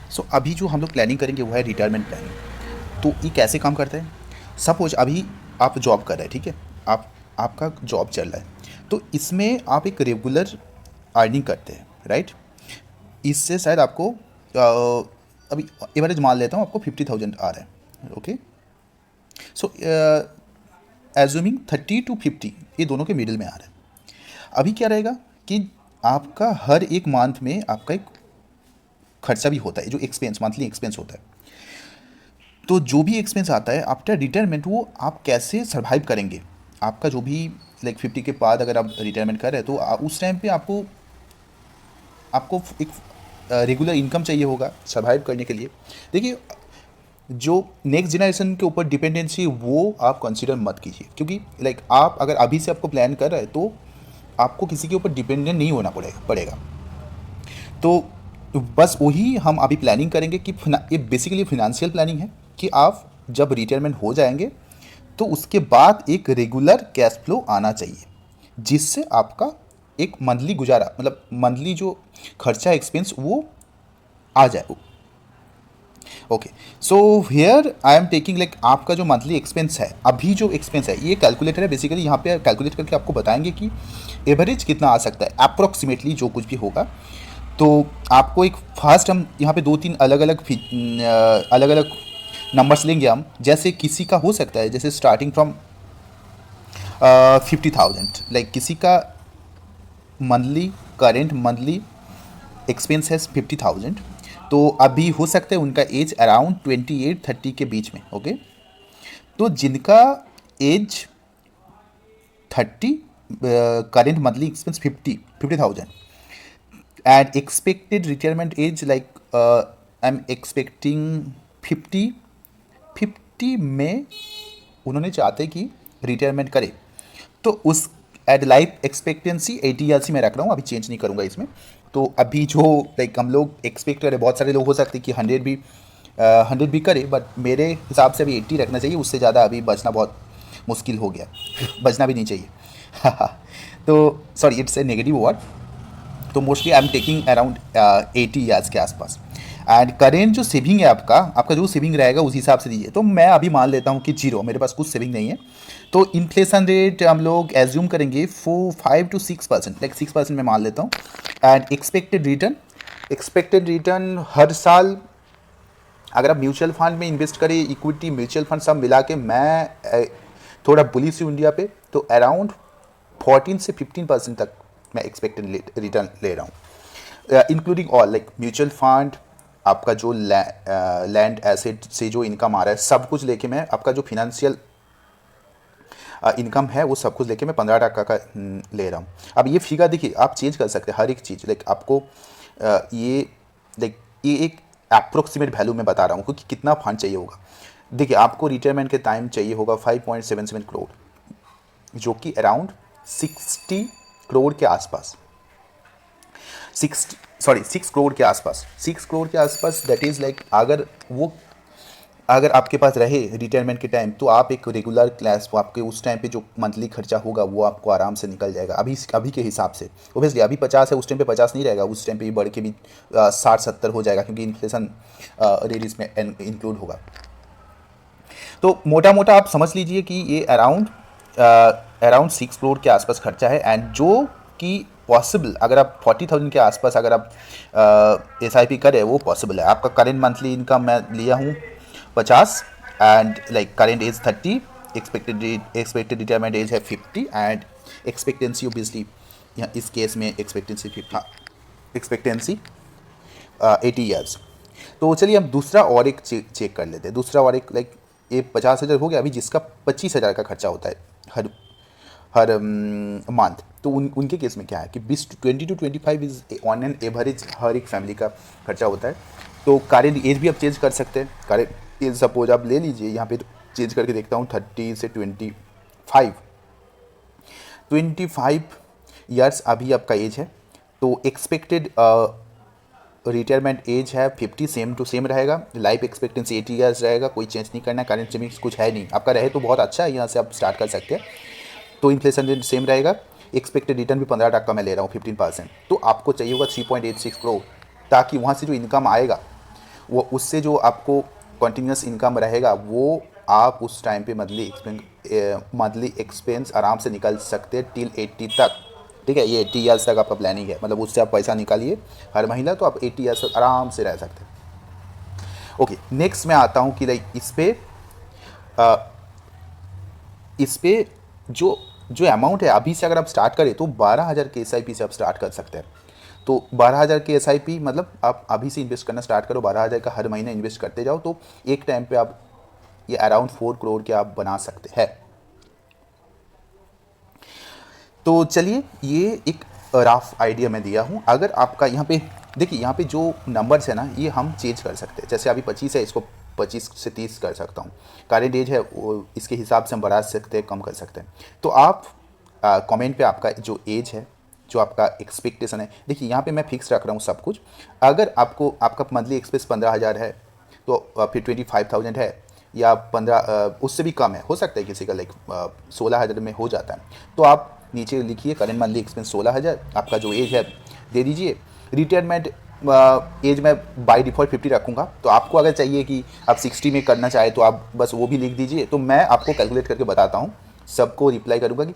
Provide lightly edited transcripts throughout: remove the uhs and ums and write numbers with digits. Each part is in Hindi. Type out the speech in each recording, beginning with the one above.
सो अभी जो हम लोग प्लानिंग करेंगे वो है रिटायरमेंट प्लानिंग। तो ये कैसे काम करता है? सपोज अभी आप जॉब कर रहे हैं, ठीक है, आप आपका जॉब चल रहा है, तो इसमें आप एक रेगुलर अर्निंग करते हैं, राइट? इससे शायद आपको अभी एवरेज मान लेता हूँ, आपको 50,000 आ रहा है, ओके। सो एज्यूमिंग 30 to 50 ये दोनों के मिडिल में आ रहा है। अभी क्या रहेगा कि आपका हर एक मंथ में आपका एक खर्चा भी होता है, जो एक्सपेंस मंथली एक्सपेंस होता है। तो जो भी एक्सपेंस आता है आफ्टर रिटायरमेंट, वो आप कैसे सर्वाइव करेंगे? आपका जो भी लाइक 50 के बाद अगर आप रिटायरमेंट कर रहे हैं, तो उस टाइम पे आपको आपको एक रेगुलर इनकम चाहिए होगा सर्वाइव करने के लिए। देखिए, जो नेक्स्ट जनरेशन के ऊपर डिपेंडेंसी वो आप कंसिडर मत कीजिए, क्योंकि लाइक आप अगर अभी से आपको प्लान कर रहे हैं, तो आपको किसी के ऊपर डिपेंडेंट नहीं होना पड़ेगा। तो बस वही हम अभी प्लानिंग करेंगे कि ये बेसिकली फिनेंशियल प्लानिंग है कि आप जब रिटायरमेंट हो जाएंगे, तो उसके बाद एक रेगुलर कैश फ्लो आना चाहिए, जिससे आपका एक मंथली गुजारा, मतलब मंथली जो खर्चा एक्सपेंस वो आ जाए। Okay, so here I am taking like आपका जो मंथली एक्सपेंस है, अभी जो एक्सपेंस है, ये कैलकुलेटर है बेसिकली, यहाँ पे कैलकुलेट करके आपको बताएंगे कि एवरेज कितना आ सकता है अप्रोक्सीमेटली, जो कुछ भी होगा। तो आपको एक फर्स्ट हम यहाँ पे दो तीन अलग अलग नंबर्स लेंगे हम। जैसे किसी का हो सकता है, जैसे स्टार्टिंग फ्रॉम 50,000, लाइक किसी का मंथली करेंट मंथली एक्सपेंस है 50,000, तो अभी हो सकता है उनका एज अराउंड 28-30 के बीच में, ओके। तो जिनका age 30, current monthly expense 50,000 and expected retirement age like I am expecting 50 में उन्होंने चाहते कि रिटायरमेंट करे, तो उस एट लाइफ एक्सपेक्टेंसी 80 में रख रहा हूँ, अभी चेंज नहीं करूँगा इसमें। तो अभी जो लाइक हम लोग एक्सपेक्ट करें, बहुत सारे लोग हो सकते हैं कि 100 भी करे, बट मेरे हिसाब से अभी 80 रखना चाहिए, उससे ज़्यादा अभी बचना बहुत मुश्किल हो गया। बचना भी नहीं चाहिए। तो sorry, it's a negative word. तो mostly I am taking around 80 years के आसपास। एंड करेंट जो सेविंग है आपका आपका जो सेविंग रहेगा उस हिसाब से दीजिए। तो मैं अभी मान लेता हूँ कि जीरो, मेरे पास कुछ सेविंग नहीं है। तो इन्फ्लेशन रेट हम लोग एज्यूम करेंगे 5 to 6%, लाइक 6% में मान लेता हूँ। एंड एक्सपेक्टेड रिटर्न हर साल, अगर आप म्यूचुअल फंड में इन्वेस्ट करें, इक्विटी म्यूचुअल फंड सब मिला के, मैं थोड़ा बुलिश हूँ इंडिया पे, तो अराउंड 14 से 15% तक मैं एक्सपेक्टेड रिटर्न ले रहा हूँ, including all like mutual fund, आपका जो लैंड एसेट से जो इनकम आ रहा है, सब कुछ लेके मैं आपका जो फिनेंशियल इनकम है वो सब कुछ लेके मैं 15% का ले रहा हूँ। अब ये फिगर देखिए, आप चेंज कर सकते हैं हर एक चीज़, लाइक आपको ये लाइक ये एक अप्रोक्सीमेट वैल्यू में बता रहा हूँ क्योंकि कितना फंड चाहिए होगा। देखिए, आपको रिटायरमेंट के टाइम चाहिए होगा 5.77 करोड़, जो कि अराउंड 60 करोड़ के आसपास, 6 करोड़ के आसपास, 6 करोड़ के आसपास। दैट इज़ लाइक अगर आपके पास रहे रिटायरमेंट के टाइम, तो आप एक रेगुलर क्लास, वो आपके उस टाइम पे जो मंथली खर्चा होगा वो आपको आराम से निकल जाएगा अभी के हिसाब से। ओबियसली अभी 50 है, उस टाइम पे 50 नहीं रहेगा, उस टाइम पे बढ़ के भी 60-70 हो जाएगा, क्योंकि इन्फ्लेशन रेट इसमें इंक्लूड होगा। तो मोटा मोटा आप समझ लीजिए कि ये अराउंड 6 करोड़ के आसपास खर्चा है। एंड जो कि पॉसिबल, अगर आप 40,000 के आसपास अगर आप SIP करें, वो पॉसिबल है। आपका करेंट मंथली इनकम मैं लिया हूँ 50, and like current age 30, expected retirement age है 50, एंड एक्सपेक्टेंसी ओबियसली यहाँ इस केस में एक्सपेक्टेंसी 50, हाँ, एक्सपेक्टेंसी 80 ईयर्स। तो चलिए हम दूसरा और एक चेक कर लेते हैं। दूसरा और एक लाइक ये 50,000 हो गया अभी, जिसका 25,000 का खर्चा होता है हर हर मंथ। तो उनके केस में क्या है कि 20 to 25 is on an average हर एक फैमिली का खर्चा होता है। तो करेंट एज भी आप चेंज कर सकते हैं। करेंट एज सपोज आप ले लीजिए, यहाँ पे तो चेंज करके देखता हूँ, 30 से 25 ईयर्स अभी आपका एज है। तो एक्सपेक्टेड रिटायरमेंट एज है 50, सेम टू सेम रहेगा। लाइफ एक्सपेक्टेंसी 80 ईयर्स रहेगा, कोई चेंज नहीं करना है। करेंट सेविंग्स कुछ है नहीं, आपका रहे तो बहुत अच्छा है, यहाँ से आप स्टार्ट कर सकते हैं। तो इन्फ्लेशन रेट सेम रहेगा। एक्सपेक्टेड रिटर्न भी 15% मैं ले रहा हूँ, 15%। तो आपको चाहिए होगा 3.86 करोड़, ताकि वहाँ से जो इनकम आएगा वो उससे जो आपको कंटिन्यूस इनकम रहेगा वो आप उस टाइम पे मंथली एक्सपेंस आराम से निकल सकते हैं टिल 80 तक। ठीक है, ये 80 ईयर्स तक आपका प्लानिंग है, मतलब उससे आप पैसा निकालिए हर महीना, तो आप 80 ईयर्स तक आराम से रह सकते हैं। ओके, नेक्स्ट मैं आता हूँ कि लाइक इस पे जो जो अमाउंट है अभी से अगर आप स्टार्ट करें तो 12,000 के SIP से आप स्टार्ट कर सकते हैं। तो 12,000 के SIP मतलब आप अभी से इन्वेस्ट करना स्टार्ट करो, 12,000 का हर महीने इन्वेस्ट करते जाओ, तो एक टाइम पे आप ये अराउंड 4 करोड़ के आप बना सकते हैं। तो चलिए, ये एक रफ आइडिया मैं दिया हूँ। अगर आपका यहाँ पे देखिए, यहाँ पे जो नंबर्स है ना ये हम चेंज कर सकते हैं। जैसे अभी 25 है, इसको 25 से 30 कर सकता हूँ। करेंट एज है वो इसके हिसाब से हम बढ़ा सकते हैं, कम कर सकते हैं। तो आप कमेंट पे आपका जो एज है, जो आपका एक्सपेक्टेशन है, देखिए यहाँ पे मैं फिक्स रख रहा हूँ सब कुछ। अगर आपको आपका मंथली एक्सपेंस 15,000 है तो फिर 25,000 है या 15 उससे भी कम है, हो सकता है किसी का लाइक 16,000 में हो जाता है, तो आप नीचे लिखिए करेंट मंथली एक्सपेंस 16,000, आपका जो एज है दे दीजिए। रिटायरमेंट एज में बाय डिफ़ॉल्ट 50 रखूँगा, तो आपको अगर चाहिए कि आप 60 में करना चाहे तो आप बस वो भी लिख दीजिए। तो मैं आपको कैलकुलेट करके बताता हूँ, सबको रिप्लाई करूँगा कि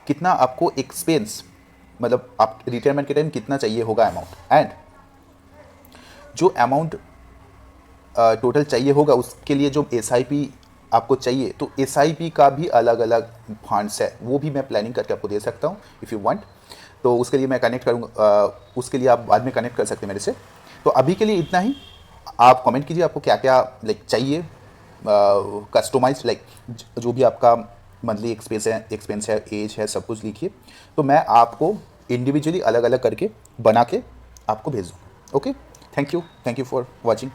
कितना आपको एक्सपेंस, मतलब आप रिटायरमेंट के टाइम कितना चाहिए होगा अमाउंट, एंड जो अमाउंट टोटल चाहिए होगा उसके लिए जो SIP आपको चाहिए, तो SIP का भी अलग अलग फंड्स है, वो भी मैं प्लानिंग करके आपको दे सकता हूँ इफ़ यू वांट। तो उसके लिए मैं कनेक्ट करूँगा, उसके लिए आप बाद में कनेक्ट कर सकते हैं मेरे से। तो अभी के लिए इतना ही। आप कमेंट कीजिए आपको क्या क्या लाइक चाहिए, कस्टमाइज लाइक जो भी आपका मंथली एक्सपेंस है, एज है, सब कुछ लिखिए, तो मैं आपको इंडिविजुअली अलग अलग करके बना के आपको भेज दूँ। Okay, thank you for watching.